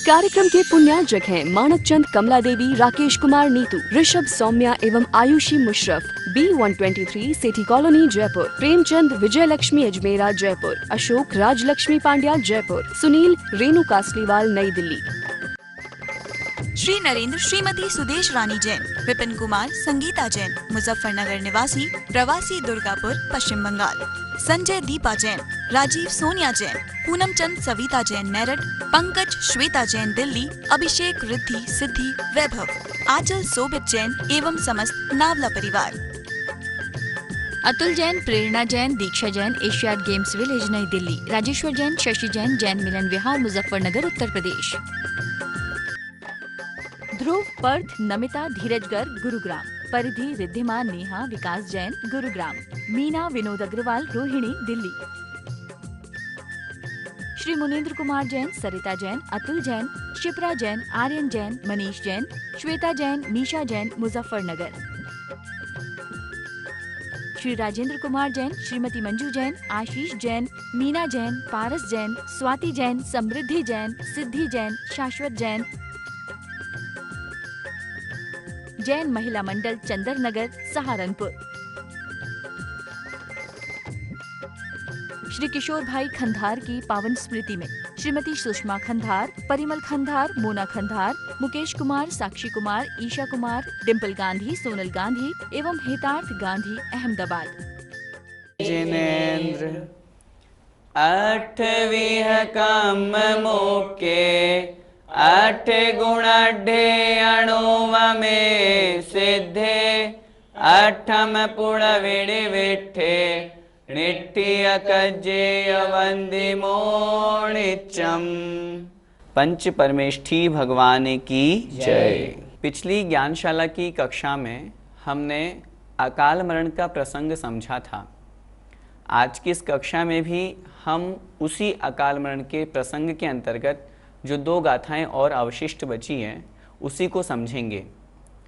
कार्यक्रम के पुण्यार्जक हैं मानक चंद, कमला देवी, राकेश कुमार नीतू, ऋषभ सौम्या एवं आयुषी मुशरफ, B123 सेठी कॉलोनी जयपुर, प्रेमचंद विजय लक्ष्मी अजमेरा जयपुर, अशोक राजलक्ष्मी पांड्या जयपुर, सुनील रेणु कासलीवाल नई दिल्ली। श्री नरेंद्र श्रीमती सुदेश रानी जैन, विपिन कुमार संगीता जैन, मुजफ्फरनगर निवासी, प्रवासी दुर्गापुर पश्चिम बंगाल, संजय दीपा जैन, राजीव सोनिया जैन, पूनम चंद सविता जैन मेरठ, पंकज श्वेता जैन दिल्ली, अभिषेक रिद्धि सिद्धि वैभव, आंचल सोबित जैन एवं समस्त नावला परिवार। अतुल जैन, प्रेरणा जैन, दीक्षा जैन, एशियाड गेम्स विलेज नई दिल्ली, राजेश्वर जैन, शशि जैन, जैन मिलन विहार मुजफ्फरनगर उत्तर प्रदेश। ध्रुव, पर्थ, नमिता, धीरज गर्ग गुरुग्राम, परिधि, रिद्धिमा, नेहा, विकास जैन गुरुग्राम, मीना, विनोद अग्रवाल रोहिणी दिल्ली, श्री मुनेन्द्र कुमार जैन, सरिता जैन, अतुल जैन, शिप्रा जैन, आर्यन जैन, मनीष जैन, श्वेता जैन, मीशा जैन मुजफ्फरनगर, श्री राजेंद्र कुमार जैन, श्रीमती मंजू जैन, आशीष जैन, मीना जैन, पारस जैन, स्वाति जैन, समृद्धि जैन, सिद्धि जैन, शाश्वत जैन, जैन महिला मंडल चंदर नगर सहारनपुर, श्री किशोर भाई खंधार की पावन स्मृति में श्रीमती सुषमा खंधार, परिमल खंधार, मोना खंधार, मुकेश कुमार, साक्षी कुमार, ईशा कुमार, डिम्पल गांधी, सोनल गांधी एवं हेतार्थ गांधी अहमदाबाद। जिनेन्द्र अठवीह काम मोके, अठ गुणाढ्ये अणुवमे सिद्धे, अठम पुण विड़ि विठे, निट्ठिय कज्जेय वंदे मोणिचम। पंच परमेष्ठी भगवान की जय। पिछली ज्ञानशाला की कक्षा में हमने अकाल मरण का प्रसंग समझा था। आज की इस कक्षा में भी हम उसी अकाल मरण के प्रसंग के अंतर्गत जो दो गाथाएं और अवशिष्ट बची हैं उसी को समझेंगे।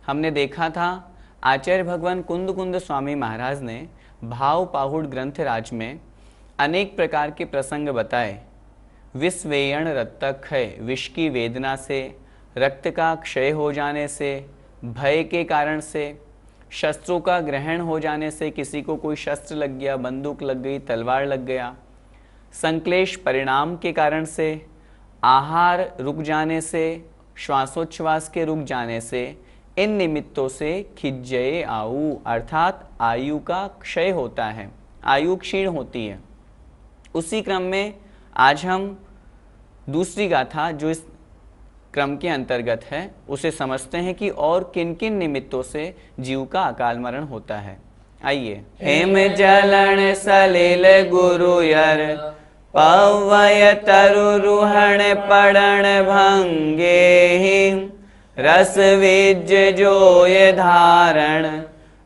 हमने देखा था आचार्य भगवान कुंद कुंद स्वामी महाराज ने भाव पाहुड़ ग्रंथ राज में अनेक प्रकार के प्रसंग बताए। विष वेयण रक्तक है, विष की वेदना से, रक्त का क्षय हो जाने से, भय के कारण से, शस्त्रों का ग्रहण हो जाने से, किसी को कोई शस्त्र लग गया, बंदूक लग गई, तलवार लग गया, संक्लेश परिणाम के कारण से, आहार रुक जाने से, श्वासोच्छ्वास के रुक जाने से, इन निमित्तों से खिज्जये आयु अर्थात आयु का क्षय होता है, आयु क्षीण होती है। उसी क्रम में आज हम दूसरी गाथा जो इस क्रम के अंतर्गत है उसे समझते हैं कि और किन किन निमित्तों से जीव का अकाल मरण होता है। आइए। हेम जलन सलिल गुरुयर, पवय तरु रुहण पड़न भंगे, रस विज जोय धारण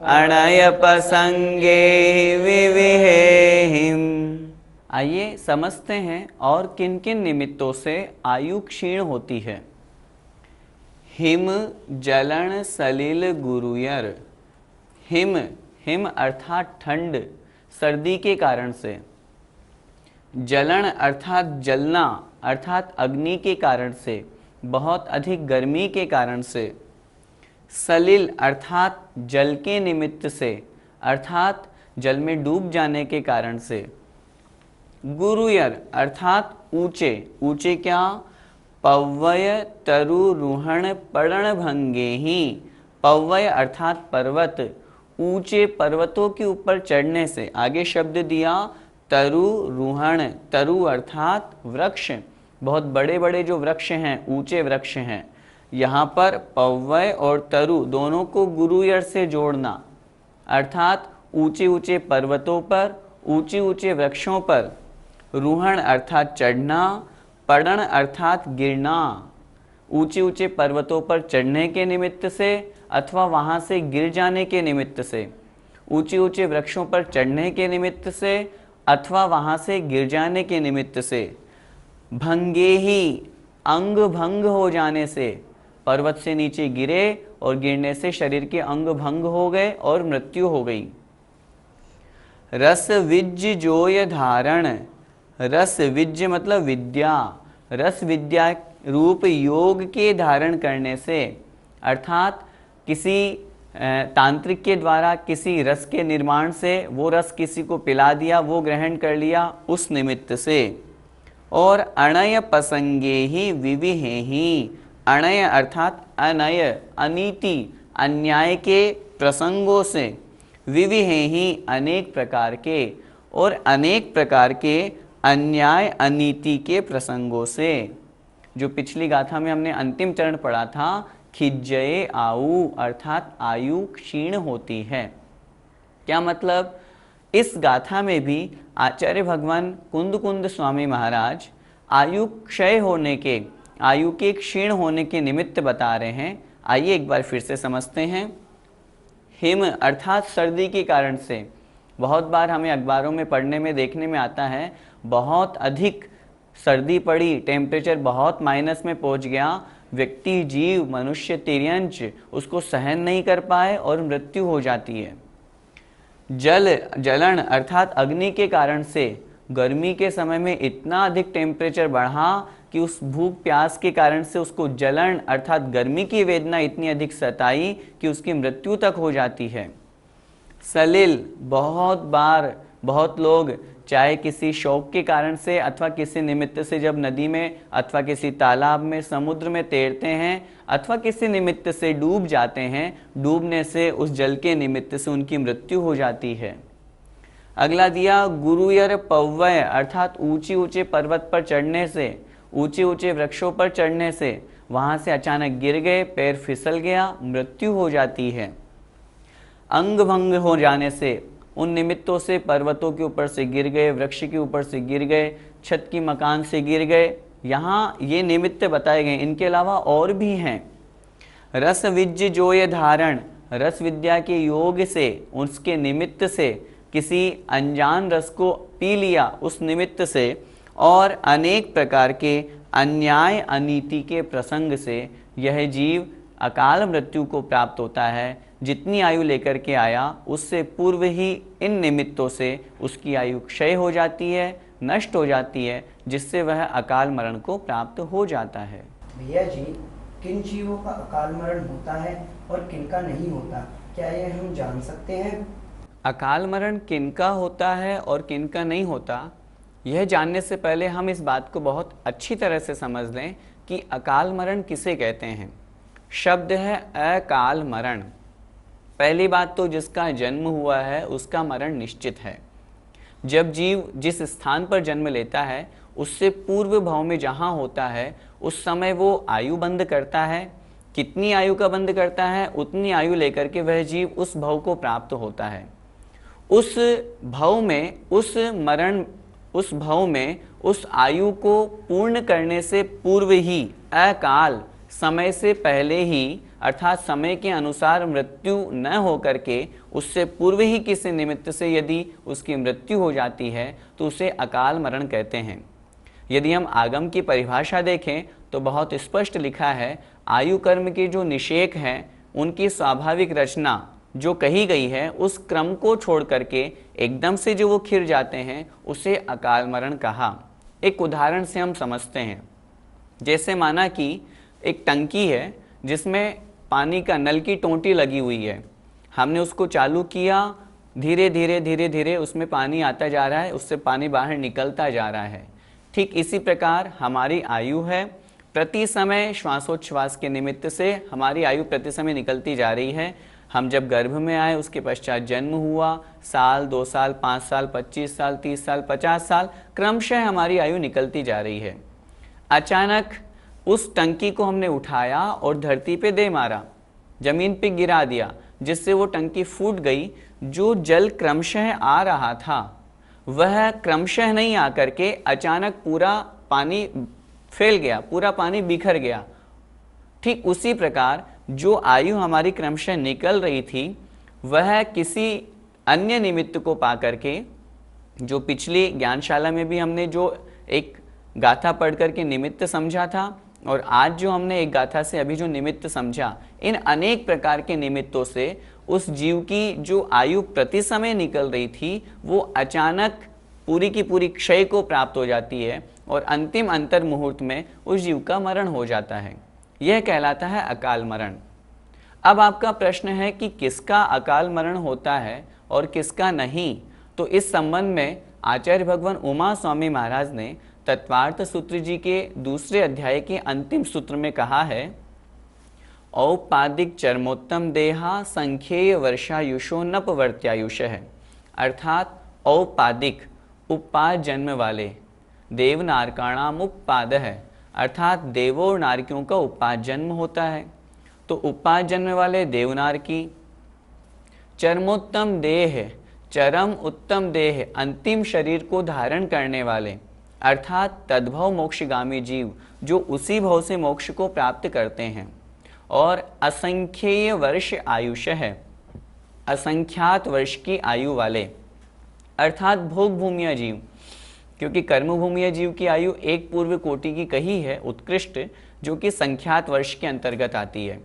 अणय पसंगे विविहेहिम। आइए समझते हैं और किन किन निमित्तों से आयु क्षीण होती है। हिम जलन सलिल गुरुयर। हिम, हिम अर्थात ठंड, सर्दी के कारण से। जलन अर्थात जलना, अर्थात अग्नि के कारण से, बहुत अधिक गर्मी के कारण से। सलिल अर्थात जल के निमित्त से, अर्थात जल में डूब जाने के कारण से। गुरुयर अर्थात ऊंचे, ऊंचे क्या? पव्वय तरु रुहण पड़ण भंगे ही। पव्वय अर्थात पर्वत, ऊंचे पर्वतों के ऊपर चढ़ने से। आगे शब्द दिया तरु रुहण, तरु अर्थात वृक्ष, बहुत बड़े बड़े जो वृक्ष हैं, ऊंचे वृक्ष हैं। यहाँ पर पव्वय और तरु दोनों को गुरुयर से जोड़ना, अर्थात ऊंचे ऊंचे पर्वतों पर, ऊंचे ऊंचे वृक्षों पर। रुहण अर्थात चढ़ना, पड़ण अर्थात गिरना। ऊंचे ऊंचे पर्वतों पर चढ़ने के निमित्त से अथवा वहाँ से गिर जाने के निमित्त से। ऊंचे ऊंचे वृक्षों पर चढ़ने के निमित्त से अथवा वहाँ से गिर जाने के निमित्त से। भंगे ही, अंग भंग हो जाने से, पर्वत से नीचे गिरे और गिरने से शरीर के अंग भंग हो गए और मृत्यु हो गई। रस विज्ज जोय धारण। रस विज्ज मतलब विद्या, रस विद्या रूप योग के धारण करने से, अर्थात किसी तांत्रिक के द्वारा किसी रस के निर्माण से वो रस किसी को पिला दिया, वो ग्रहण कर लिया, उस निमित्त से। और अणय पसंगे ही विविहे ही, अणय अर्थात अनय, अनीति, अन्याय के प्रसंगों से, विविहे ही अनेक प्रकार के, और अनेक प्रकार के अन्याय अनीति के प्रसंगों से। जो पिछली गाथा में हमने अंतिम चरण पढ़ा था, खिज्जये आयु अर्थात आयु क्षीण होती है। क्या मतलब? इस गाथा में भी आचार्य भगवान कुंद स्वामी महाराज आयु क्षय होने के, आयु के क्षीण होने के निमित्त बता रहे हैं। आइए एक बार फिर से समझते हैं। हिम अर्थात सर्दी के कारण से, बहुत बार हमें अखबारों में पढ़ने में देखने में आता है, बहुत अधिक सर्दी पड़ी, टेम्परेचर बहुत माइनस में पहुंच गया, व्यक्ति, जीव, मनुष्य, तिर्यंच उसको सहन नहीं कर पाए और मृत्यु हो जाती है। जलन अर्थात अग्नि के कारण से गर्मी के समय में इतना अधिक टेम्परेचर बढ़ा कि उस भूख प्यास के कारण से उसको जलन अर्थात गर्मी की वेदना इतनी अधिक सताई कि उसकी मृत्यु तक हो जाती है। सलिल, बहुत बार बहुत लोग चाहे किसी शौक के कारण से अथवा किसी निमित्त से जब नदी में अथवा किसी तालाब में, समुद्र में तैरते हैं अथवा किसी निमित्त से डूब जाते हैं, डूबने से उस जल के निमित्त से उनकी मृत्यु हो जाती है। अगला दिया गुरुयर पव्वय अर्थात ऊंचे ऊंचे पर्वत पर चढ़ने से, ऊंचे ऊंचे वृक्षों पर चढ़ने से वहां से अचानक गिर गए, पैर फिसल गया, मृत्यु हो जाती है। अंग भंग हो जाने से, उन निमित्तों से पर्वतों के ऊपर से गिर गए, वृक्ष के ऊपर से गिर गए, छत की मकान से गिर गए, यहाँ ये निमित्त बताए गए। इनके अलावा और भी हैं। रस विज्ज जोय धारण, रस विद्या के योग से, उसके निमित्त से किसी अनजान रस को पी लिया उस निमित्त से, और अनेक प्रकार के अन्याय अनीति के प्रसंग से यह जीव अकाल मृत्यु को प्राप्त होता है। जितनी आयु लेकर के आया उससे पूर्व ही इन निमित्तों से उसकी आयु क्षय हो जाती है, नष्ट हो जाती है, जिससे वह अकाल मरण को प्राप्त हो जाता है। भैया जी, किन जीवों का अकाल मरण होता है और किन का नहीं होता, क्या यह हम जान सकते हैं? अकाल मरण किनका होता है और किनका नहीं होता, यह जानने से पहले हम इस बात को बहुत अच्छी तरह से समझ लें कि अकाल मरण किसे कहते हैं। शब्द है अकाल मरण। पहली बात तो जिसका जन्म हुआ है उसका मरण निश्चित है। जब जीव जिस स्थान पर जन्म लेता है उससे पूर्व भाव में जहाँ होता है उस समय वो आयु बंद करता है। कितनी आयु का बंद करता है, उतनी आयु लेकर के वह जीव उस भव को प्राप्त होता है। उस भव में, उस भव में उस आयु को पूर्ण करने से पूर्व ही अकाल, समय से पहले ही अर्थात समय के अनुसार मृत्यु न हो करके उससे पूर्व ही किसी निमित्त से यदि उसकी मृत्यु हो जाती है तो उसे अकाल मरण कहते हैं। यदि हम आगम की परिभाषा देखें तो बहुत स्पष्ट लिखा है, आयु कर्म के जो निषेक हैं उनकी स्वाभाविक रचना जो कही गई है उस क्रम को छोड़ करके एकदम से जो वो खिर जाते हैं उसे अकाल मरण कहा। एक उदाहरण से हम समझते हैं। जैसे माना कि एक टंकी है जिसमें पानी का नल की टोंटी लगी हुई है, हमने उसको चालू किया, धीरे धीरे धीरे धीरे उसमें पानी आता जा रहा है, उससे पानी बाहर निकलता जा रहा है। ठीक इसी प्रकार हमारी आयु है, प्रति समय श्वासोच्छ्वास के निमित्त से हमारी आयु प्रति समय निकलती जा रही है। हम जब गर्भ में आए उसके पश्चात जन्म हुआ, साल, 2 साल, 5 साल, 25 साल, 30 साल, 50 साल, क्रमशः हमारी आयु निकलती जा रही है। अचानक उस टंकी को हमने उठाया और धरती पे दे मारा, जमीन पे गिरा दिया, जिससे वो टंकी फूट गई। जो जल क्रमशः आ रहा था वह क्रमशः नहीं आकर के अचानक पूरा पानी फैल गया, पूरा पानी बिखर गया। ठीक उसी प्रकार जो आयु हमारी क्रमशः निकल रही थी वह किसी अन्य निमित्त को पा करके, जो पिछली ज्ञानशाला में भी हमने जो एक गाथा पढ़ करके निमित्त समझा था और आज जो हमने एक गाथा से अभी जो निमित्त समझा, इन अनेक प्रकार के निमित्तों से उस जीव की जो आयु प्रति समय निकल रही थी वो अचानक पूरी की पूरी क्षय को प्राप्त हो जाती है और अंतिम अंतर मुहूर्त में उस जीव का मरण हो जाता है। यह कहलाता है अकाल मरण। अब आपका प्रश्न है कि किसका अकाल मरण होता है और किसका नहीं। तो इस संबंध में आचार्य भगवान उमा स्वामी महाराज ने तत्वार्थ सूत्र जी के दूसरे अध्याय के अंतिम सूत्र में कहा है, औपादिक चरमोत्तम देहा संख्येय वर्षायुषो नपवर्त्यायुष है। अर्थात औपादिक उपाद जन्म वाले, देवनारकाणाम उपाद है, अर्थात देवों और नारकियों का उपाद जन्म होता है। तो उपाद जन्म वाले देवनार की, चरमोत्तम देह, चरम उत्तम देह, अंतिम शरीर को धारण करने वाले, अर्थात तद्भव मोक्षगामी जीव जो उसी भव से मोक्ष को प्राप्त करते हैं। और असंख्येय वर्ष आयुष है, असंख्यात वर्ष की आयु वाले, अर्थात भोग भूमिया जीव, क्योंकि कर्म भूमिया जीव की आयु एक पूर्व कोटि की कही है उत्कृष्ट, जो कि संख्यात वर्ष के अंतर्गत आती है।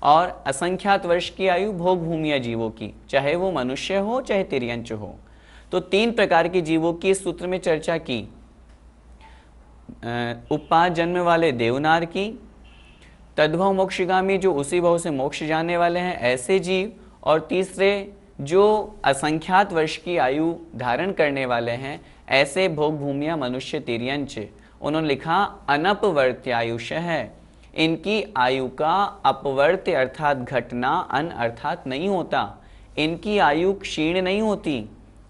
और असंख्यात वर्ष की आयु भोग भूमिया जीवों की, चाहे वो मनुष्य हो चाहे तिर्यंच हो। तो 3 प्रकार के जीवों की इस सूत्र में चर्चा की, उपाद जन्म वाले देवनार की, तद्भव मोक्षगामी जो उसी भव से मोक्ष जाने वाले हैं ऐसे जीव, और तीसरे जो असंख्यात वर्ष की आयु धारण करने वाले हैं ऐसे भोग भूमिया मनुष्य तिर्यंच। उन्होंने लिखा अनपवर्त्यायुष है, इनकी आयु का अपवर्त्य अर्थात घटना, अन अर्थात नहीं होता। इनकी आयु क्षीण नहीं होती,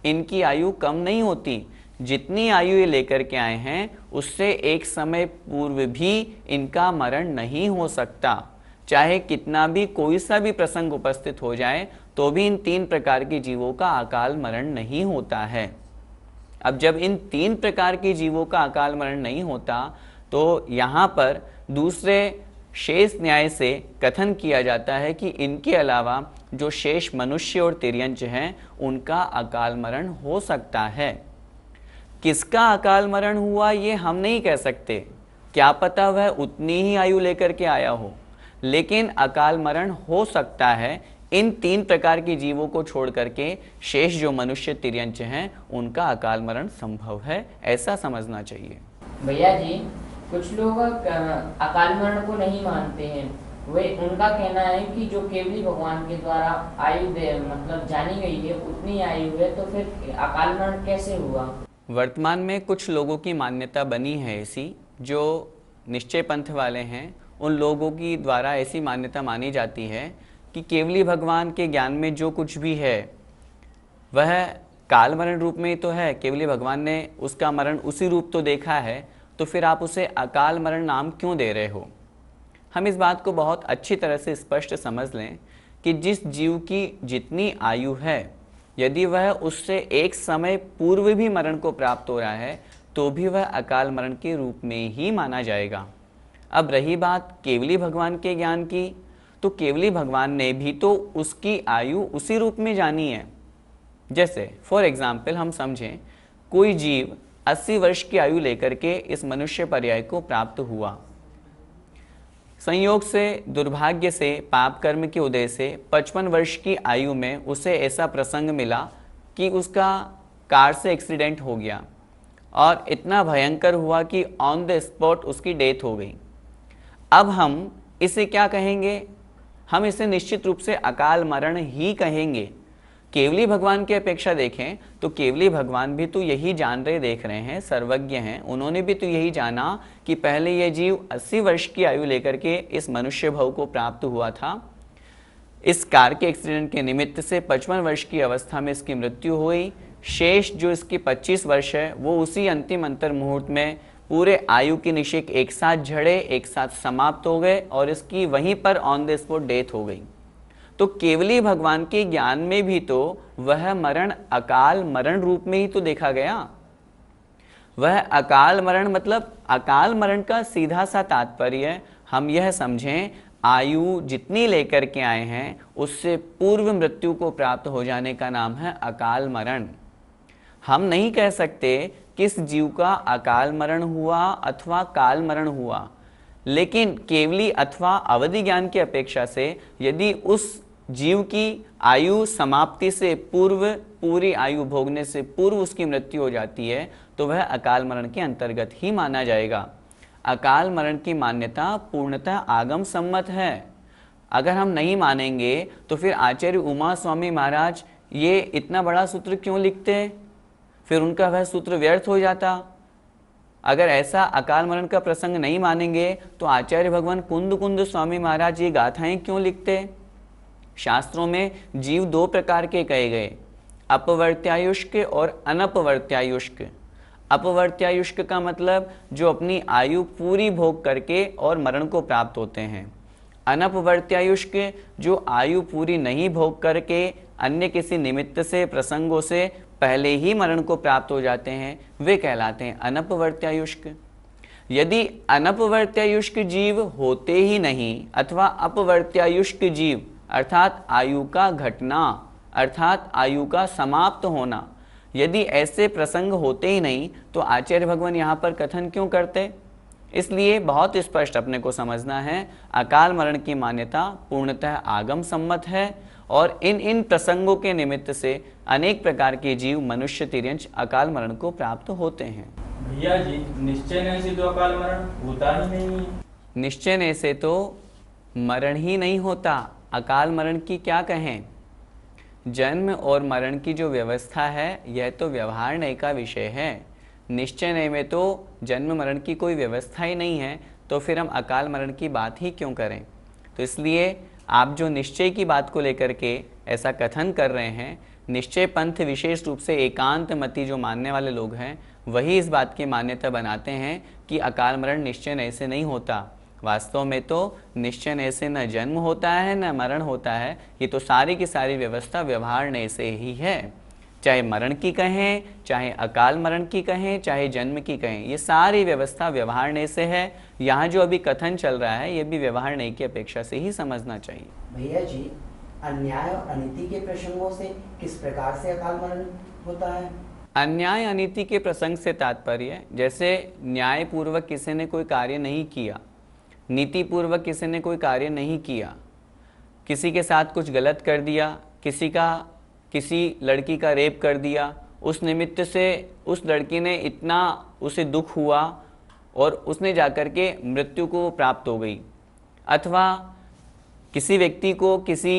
इनकी आयु कम नहीं होती। जितनी आयु ये लेकर के आए हैं उससे एक समय पूर्व भी इनका मरण नहीं हो सकता। चाहे कितना भी कोई सा भी प्रसंग उपस्थित हो जाए तो भी इन 3 प्रकार के जीवों का अकाल मरण नहीं होता है। अब जब इन 3 प्रकार के जीवों का अकाल मरण नहीं होता तो यहाँ पर दूसरे शेष न्याय से कथन किया जाता है कि इनके अलावा जो शेष मनुष्य और तिर्यंच हैं उनका अकाल मरण हो सकता है। किसका अकाल मरण हुआ ये हम नहीं कह सकते, क्या पता वह उतनी ही आयु लेकर के आया हो, लेकिन अकाल मरण हो सकता है। इन 3 प्रकार के जीवों को छोड़ करके शेष जो मनुष्य तिर्यंच हैं उनका अकाल मरण संभव है, ऐसा समझना चाहिए। भैया जी, कुछ लोग अकाल मरण को नहीं मानते हैं। वे उनका कहना है कि जो केवली भगवान के द्वारा आयु मतलब जानी गई है उतनी आयु है, तो फिर अकाल मरण कैसे हुआ? वर्तमान में कुछ लोगों की मान्यता बनी है ऐसी, जो निश्चय पंथ वाले हैं उन लोगों की द्वारा ऐसी मान्यता मानी जाती है कि केवली भगवान के ज्ञान में जो कुछ भी है वह काल मरण रूप में ही तो है। केवली भगवान ने उसका मरण उसी रूप तो देखा है, तो फिर आप उसे अकाल मरण नाम क्यों दे रहे हो? हम इस बात को बहुत अच्छी तरह से स्पष्ट समझ लें कि जिस जीव की जितनी आयु है, यदि वह उससे एक समय पूर्व भी मरण को प्राप्त हो रहा है तो भी वह अकाल मरण के रूप में ही माना जाएगा। अब रही बात केवली भगवान के ज्ञान की, तो केवली भगवान ने भी तो उसकी आयु उसी रूप में जानी है। जैसे फॉर एग्जाम्पल हम समझें, कोई जीव 80 वर्ष की आयु लेकर के इस मनुष्य पर्याय को प्राप्त हुआ। संयोग से, दुर्भाग्य से, पाप कर्म के उदय से 55 वर्ष की आयु में उसे ऐसा प्रसंग मिला कि उसका कार से एक्सीडेंट हो गया और इतना भयंकर हुआ कि ऑन द स्पॉट उसकी डेथ हो गई। अब हम इसे क्या कहेंगे? हम इसे निश्चित रूप से अकाल मरण ही कहेंगे। केवली भगवान की अपेक्षा देखें तो केवली भगवान भी तो यही जान रहे, देख रहे हैं, सर्वज्ञ हैं। उन्होंने भी तो यही जाना कि पहले यह जीव 80 वर्ष की आयु लेकर के इस मनुष्य भव को प्राप्त हुआ था। इस कार के एक्सीडेंट के निमित्त से 55 वर्ष की अवस्था में इसकी मृत्यु हुई। शेष जो इसकी 25 वर्ष है वो उसी अंतिम अंतर मुहूर्त में पूरे आयु के निषेक एक साथ झड़े, एक साथ समाप्त हो गए और इसकी वहीं पर ऑन द स्पॉट डेथ हो गई। तो केवली भगवान के ज्ञान में भी तो वह मरण अकाल मरण रूप में ही तो देखा गया। वह अकाल मरण मतलब अकाल मरण का सीधा सा तात्पर्य हम यह समझें, आयु जितनी लेकर के आए हैं उससे पूर्व मृत्यु को प्राप्त हो जाने का नाम है अकाल मरण। हम नहीं कह सकते किस जीव का अकाल मरण हुआ अथवा काल मरण हुआ, लेकिन केवली अथवा अवधि ज्ञान की अपेक्षा से यदि उस जीव की आयु समाप्ति से पूर्व, पूरी आयु भोगने से पूर्व उसकी मृत्यु हो जाती है तो वह अकाल मरण के अंतर्गत ही माना जाएगा। अकाल मरण की मान्यता पूर्णतः आगम सम्मत है। अगर हम नहीं मानेंगे तो फिर आचार्य उमा स्वामी महाराज ये इतना बड़ा सूत्र क्यों लिखते, फिर उनका वह सूत्र व्यर्थ हो जाता। अगर ऐसा अकाल मरण का प्रसंग नहीं मानेंगे तो आचार्य भगवान कुंद कुंद स्वामी महाराज ये गाथाएं क्यों लिखते। शास्त्रों में जीव दो प्रकार के कहे गए, अपवर्त्यायुष्क और अनपवर्त्यायुष्क। अपवर्त्यायुष्क का मतलब जो अपनी आयु पूरी भोग करके और मरण को प्राप्त होते हैं। अनपवर्त्यायुष्क जो आयु पूरी नहीं भोग करके अन्य किसी निमित्त से, प्रसंगों से पहले ही मरण को प्राप्त हो जाते हैं, वे कहलाते हैं अनपवर्त्यायुष्क। यदि अनपवर्त्यायुष्क जीव होते ही नहीं अथवा अपवर्त्यायुष्क जीव अर्थात आयु का घटना, अर्थात आयु का समाप्त होना, यदि ऐसे प्रसंग होते ही नहीं तो आचार्य भगवान यहाँ पर कथन क्यों करते। इसलिए बहुत स्पष्ट अपने को समझना है, अकाल मरण की मान्यता पूर्णतः आगम सम्मत है और इन प्रसंगों के निमित्त से अनेक प्रकार के जीव, मनुष्य, तिर्यंच अकाल मरण को प्राप्त होते हैं। भैया जी, निश्चय नहीं से तो अकाल मरण होता ही नहीं है। निश्चय नहीं से तो मरण ही नहीं होता, अकाल मरण की क्या कहें। जन्म और मरण की जो व्यवस्था है यह तो व्यवहार न्याय का विषय है। निश्चय न्याय में तो जन्म मरण की कोई व्यवस्था ही नहीं है, तो फिर हम अकाल मरण की बात ही क्यों करें। तो इसलिए आप जो निश्चय की बात को लेकर के ऐसा कथन कर रहे हैं, निश्चय पंथ विशेष रूप से एकांत मति जो मानने वाले लोग हैं वही इस बात की मान्यता बनाते हैं कि अकाल मरण निश्चय न्याय से नहीं होता। वास्तव में तो निश्चय न्याय से न जन्म होता है न मरण होता है, ये तो सारी की सारी व्यवस्था व्यवहार न्याय से ही है। चाहे मरण की कहें, चाहे अकाल मरण की कहें, चाहे जन्म की कहें, ये सारी व्यवस्था व्यवहार न्याय से है। यहाँ जो अभी कथन चल रहा है ये भी व्यवहार न्याय की अपेक्षा से ही समझना चाहिए। भैया जी, अन्याय और अनीति के प्रसंगों से किस प्रकार से अकाल मरण होता है। अन्याय अनीति के प्रसंग से तात्पर्य जैसे न्याय पूर्वक किसी ने कोई कार्य नहीं किया, नीति पूर्वक किसी ने कोई कार्य नहीं किया, किसी के साथ कुछ गलत कर दिया, किसी लड़की का रेप कर दिया, उस निमित्त से उस लड़की ने इतना उसे दुख हुआ और उसने जाकर के मृत्यु को प्राप्त हो गई, अथवा किसी व्यक्ति को किसी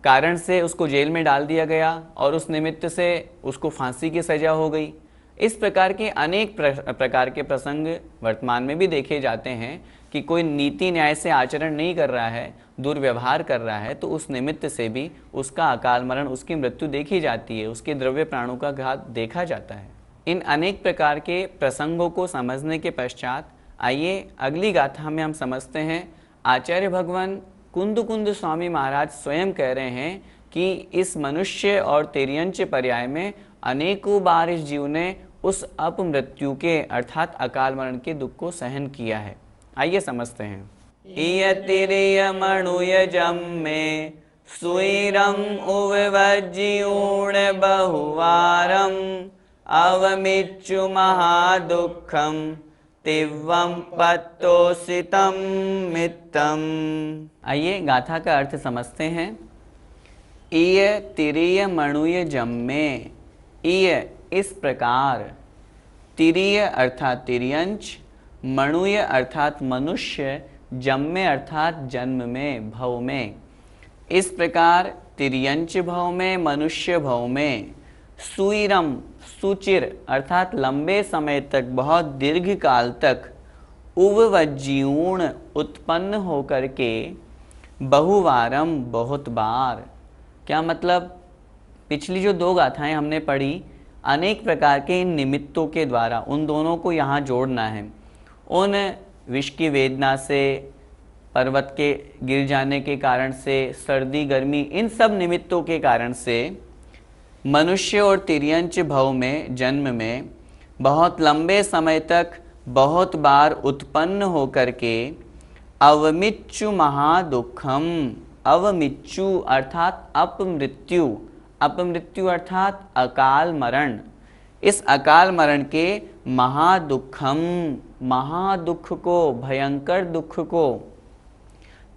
कारण से उसको जेल में डाल दिया गया और उस निमित्त से उसको फांसी की सजा हो गई। इस प्रकार के अनेक प्रकार के प्रसंग वर्तमान में भी देखे जाते हैं कि कोई नीति न्याय से आचरण नहीं कर रहा है, दुर्व्यवहार कर रहा है, तो उस निमित्त से भी उसका अकाल मरण, उसकी मृत्यु देखी जाती है, उसके द्रव्य प्राणों का घात देखा जाता है। इन अनेक प्रकार के प्रसंगों को समझने के पश्चात आइए अगली गाथा में हम समझते हैं। आचार्य भगवान कुंद कुंद स्वामी महाराज स्वयं कह रहे हैं कि इस मनुष्य और तिर्यंच पर्याय में अनेकों बार इस जीव ने उस अपमृत्यु के अर्थात अकाल मरण के दुख को सहन किया है। आइए समझते हैं। इयतिरिय मणुय जम्मे सुइरम उवज्जीर्ण बहुवारम अवमिच्छु महादुःखम तिव्वम पत्तोसितम मित्तम। आइए गाथा का अर्थ समझते हैं। इय तिरिय मणुय जम्मे, इय इस प्रकार, तिरिय अर्थात तिर्यंच, मणुय अर्थात मनुष्य, जम्मे अर्थात जन्म में, भव में। इस प्रकार तिर्यंच भव में, मनुष्य भव में, सुइरम सुचिर अर्थात लंबे समय तक, बहुत दीर्घ काल तक, उवज्जीर्ण उत्पन्न होकर के, बहुवारम बहुत बार। क्या मतलब, पिछली जो दो गाथाएं हमने पढ़ी, अनेक प्रकार के इन निमित्तों के द्वारा उन दोनों को यहाँ जोड़ना है। उन विष की वेदना से, पर्वत के गिर जाने के कारण से, सर्दी गर्मी, इन सब निमित्तों के कारण से मनुष्य और तिर्यंच भव में, जन्म में, बहुत लंबे समय तक, बहुत बार उत्पन्न होकर के, अवमिच्छु महादुखम, अवमिच्छु अर्थात अपमृत्यु, अपमृत्यु अर्थात अकाल मरण, इस अकाल मरण के महादुखम, महादुख को, भयंकर दुख को,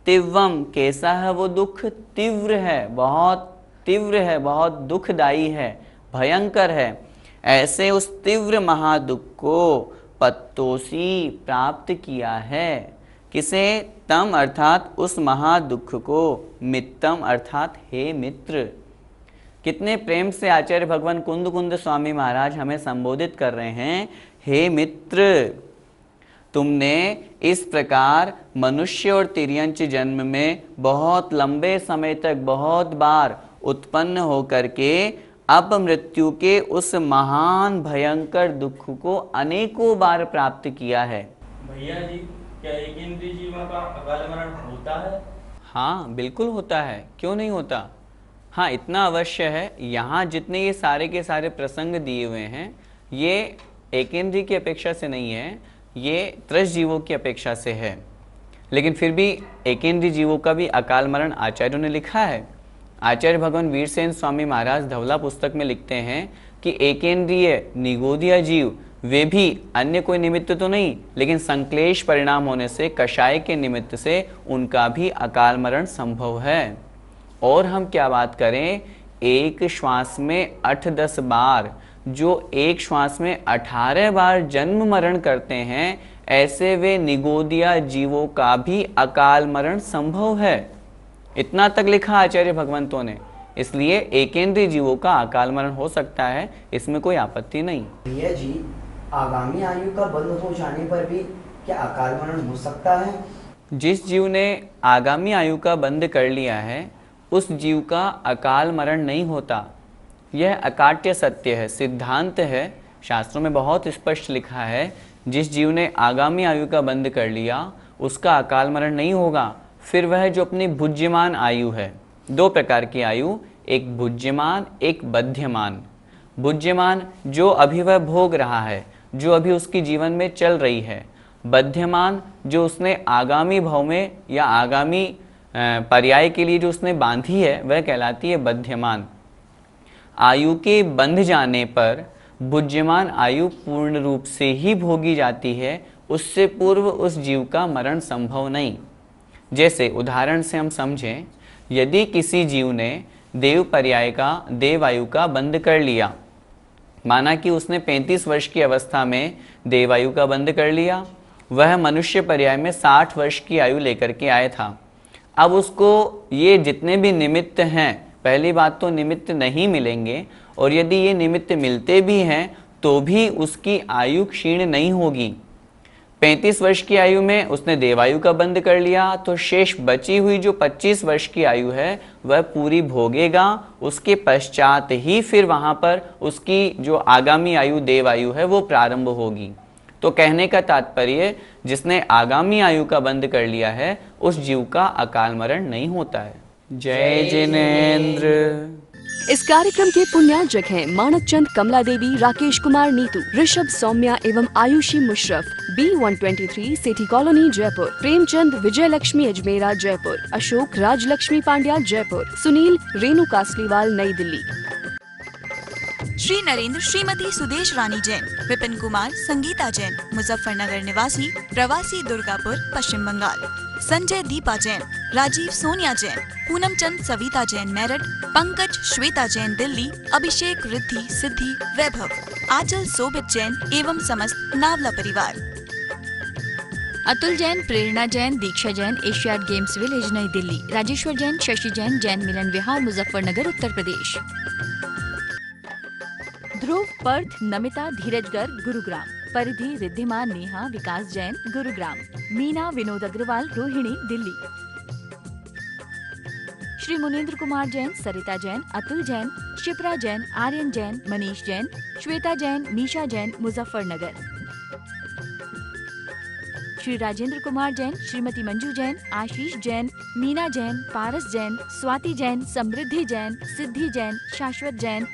तीव्रम, कैसा है वो दुख? तीव्र है, बहुत तीव्र है, बहुत दुखदाई है, भयंकर है। ऐसे उस तीव्र महादुख को पत्तोसी प्राप्त किया है। किसे? तम अर्थात उस महादुख को, मित्तम अर्थात हे मित्र। कितने प्रेम से आचार्य भगवान कुंद कुंद स्वामी महाराज हमें संबोधित कर रहे हैं, हे मित्र, तुमने इस प्रकार मनुष्य और तिर्यंच जन्म में बहुत लंबे समय तक बहुत बार उत्पन्न होकर के अब मृत्यु के उस महान भयंकर दुख को अनेकों बार प्राप्त किया है। भैया जी, क्या एक इंद्रिय जीवों का अकाल मरण होता है? हाँ, बिल्कुल होता है, क्यों नहीं होता। हाँ, इतना अवश्य है, यहाँ जितने ये सारे के सारे प्रसंग दिए हुए हैं ये एकेंद्रीय की अपेक्षा से नहीं है, ये त्रस जीवों की अपेक्षा से है। लेकिन फिर भी एकेंद्रीय जीवों का भी अकाल मरण आचार्यों ने लिखा है। आचार्य भगवान वीरसेन स्वामी महाराज धवला पुस्तक में लिखते हैं कि एकेंद्रीय निगोदिया जीव वे भी अन्य कोई निमित्त तो नहीं, लेकिन संक्लेश परिणाम होने से, कषाय के निमित्त से उनका भी अकाल मरण संभव है। और हम क्या बात करें, एक श्वास में 8-10 बार, जो एक श्वास में 18 बार जन्म मरण करते हैं, ऐसे वे निगोदिया जीवों का भी अकाल मरण संभव है। इतना तक लिखा आचार्य भगवंतों ने। इसलिए एकेंद्रीय जीवों का अकाल मरण हो सकता है, इसमें कोई आपत्ति नहीं। भैया जी, आगामी आयु का बंद हो जाने पर भी क्या अकाल मरण हो सकता है? जिस जीव ने आगामी आयु का बंद कर लिया है उस जीव का अकाल मरण नहीं होता। यह अकाट्य सत्य है, सिद्धांत है, शास्त्रों में बहुत स्पष्ट लिखा है। जिस जीव ने आगामी आयु का बंद कर लिया उसका अकाल मरण नहीं होगा। फिर वह जो अपनी भुज्यमान आयु है, 2 प्रकार की आयु, एक भुज्यमान एक बध्यमान। भुज्यमान जो अभी वह भोग रहा है, जो अभी उसकी जीवन में चल रही है। बध्यमान जो उसने आगामी भाव में या आगामी पर्याय के लिए जो उसने बांधी है, वह कहलाती है बध्यमान। आयु के बंध जाने पर भुज्यमान आयु पूर्ण रूप से ही भोगी जाती है, उससे पूर्व उस जीव का मरण संभव नहीं। जैसे उदाहरण से हम समझें, यदि किसी जीव ने देव पर्याय का, देव आयु का बंद कर लिया, माना कि उसने 35 वर्ष की अवस्था में देवायु का बंद कर लिया, वह मनुष्य पर्याय में 60 वर्ष की आयु लेकर के आया था। अब उसको ये जितने भी निमित्त हैं, पहली बात तो निमित्त नहीं मिलेंगे, और यदि ये निमित्त मिलते भी हैं तो भी उसकी आयु क्षीण नहीं होगी। 35 वर्ष की आयु में उसने देवायु का बंद कर लिया, तो शेष बची हुई जो 25 वर्ष की आयु है वह पूरी भोगेगा। उसके पश्चात ही फिर वहाँ पर उसकी जो आगामी आयु देवायु है वो प्रारंभ होगी। तो कहने का तात्पर्य, जिसने आगामी आयु का बंद कर लिया है उस जीव का अकाल मरण नहीं होता है। जय जिनेंद्र। इस कार्यक्रम के पुण्यार्जक हैं मानक चंद कमला देवी, राकेश कुमार नीतू, ऋषभ सौम्या एवं Ayushi Musharraf, B123 city colony Jaipur, Premchand Vijay Laxmi Ajmera Jaipur, Ashok Rajlakshmi Pandya Jaipur, Sunil Renu Kasliwal New Delhi. Shri Narendra Shrimati Sudesh रानी जैन, विपिन कुमार संगीता जैन, मुजफ्फरनगर निवासी, प्रवासी दुर्गापुर पश्चिम बंगाल, संजय दीपा जैन, राजीव सोनिया जैन, पूनम चंद सविता जैन मेरठ, पंकज श्वेता जैन दिल्ली, अभिषेक रिद्धि सिद्धि वैभव, आंचल सोभित जैन एवं समस्त नावला परिवार। अतुल जैन, प्रेरणा जैन, दीक्षा जैन, एशियाड गेम्स विलेज नई दिल्ली, राजेश्वर जैन, शशि जैन, जैन मिलन विहार मुजफ्फरनगर उत्तर प्रदेश। ध्रुव, पर्थ, नमिता, धीरज गर्ग गुरुग्राम, परिधि, रिद्धिमा, नेहा, विकास जैन गुरुग्राम, मीना, विनोद अग्रवाल, रोहिणी दिल्ली। श्री मुनेन्द्र कुमार जैन, सरिता जैन, अतुल जैन, शिप्रा जैन, आर्यन जैन, मनीष जैन, श्वेता जैन, मीशा जैन मुजफ्फरनगर। श्री राजेंद्र कुमार जैन, श्रीमती मंजू जैन, आशीष जैन, मीना जैन, पारस जैन, स्वाति जैन, समृद्धि जैन, सिद्धि जैन, शाश्वत जैन,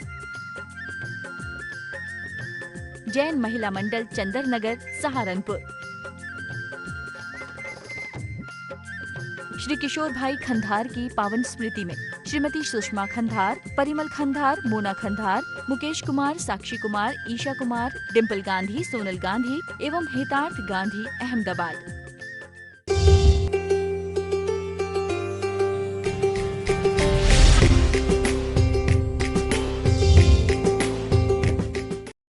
जैन महिला मंडल चंदर नगर सहारनपुर। श्री किशोर भाई खंधार की पावन स्मृति में श्रीमती सुषमा खंधार, परिमल खंधार, मोना खंधार, मुकेश कुमार, साक्षी कुमार, ईशा कुमार, डिम्पल गांधी, सोनल गांधी एवं हेतार्थ गांधी अहमदाबाद।